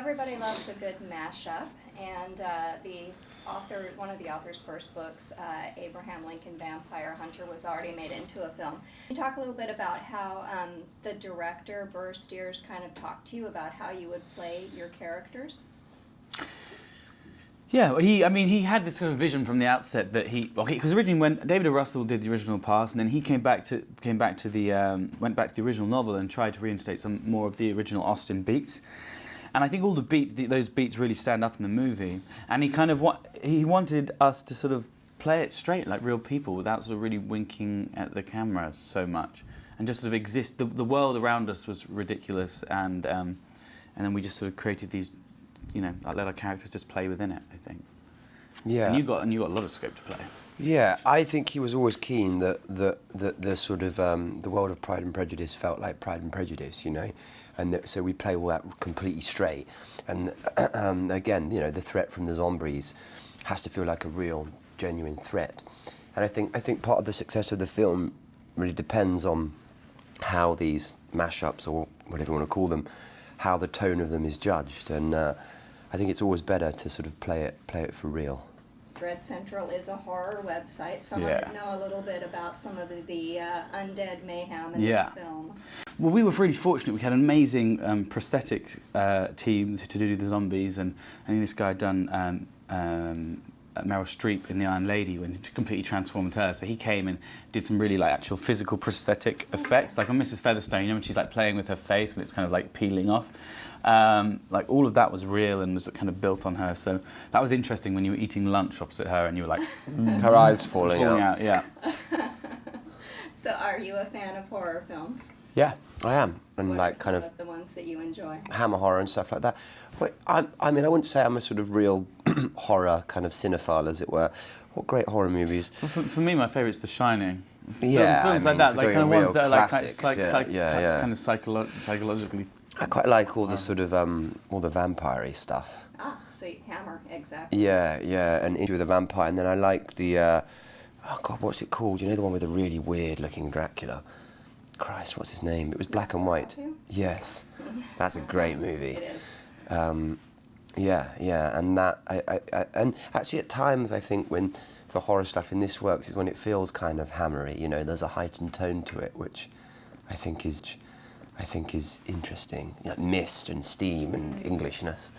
everybody loves a good mashup, and one of the author's first books, Abraham Lincoln Vampire Hunter, was already made into a film. Can you talk a little bit about how the director, Burr Steers, kind of talked to you about how you would play your characters? Yeah, he had this sort of vision from the outset that because originally when David O. Russell did the original pass, and then he went back to the original novel and tried to reinstate some more of the original Austen beats. And I think all those beats really stand up in the movie. And he wanted us to sort of play it straight like real people without sort of really winking at the camera so much, and just sort of exist. The world around us was ridiculous, and then we just sort of created these. Let our characters just play within it, I think. Yeah. And you got a lot of scope to play. Yeah, I think he was always keen that the sort of the world of Pride and Prejudice felt like Pride and Prejudice, and so we play all that completely straight. And again, the threat from the zombies has to feel like a real, genuine threat. And I think part of the success of the film really depends on how these mashups, or whatever you want to call them, how the tone of them is judged. And I think it's always better to sort of play it for real. DreadCentral is a horror website, so I want to know a little bit about some of the undead mayhem in this film. Well, we were really fortunate. We had an amazing prosthetic team to do the zombies, and I think this guy had done Meryl Streep in The Iron Lady when he completely transformed her. So he came and did some really actual physical prosthetic effects, like on Mrs. Featherstone, when she's playing with her face and it's kind of peeling off. All of that was real and was kind of built on her. So that was interesting when you were eating lunch opposite her and you were her eyes falling out. Yeah. So are you a fan of horror films? Yeah, I am. And what are some of the ones that you enjoy? Hammer horror and stuff like that. But I wouldn't say I'm a sort of real horror kind of cinephile, as it were. What great horror movies? For me, my favourite's The Shining. Yeah, films like that, kind of ones that are kind of psychologically. I quite like all the sort of all the vampire-y stuff. Ah, so Hammer, exactly. Yeah, and Into the Vampire, and then I like the oh God, what's it called? The one with the really weird-looking Dracula. Christ, what's his name? It was black and white. Yes, that's a great movie. It is. Yeah, and that and actually at times I think when the horror stuff in this works is when it feels kind of hammery. There's a heightened tone to it, which I think is interesting. Mist and steam and Englishness.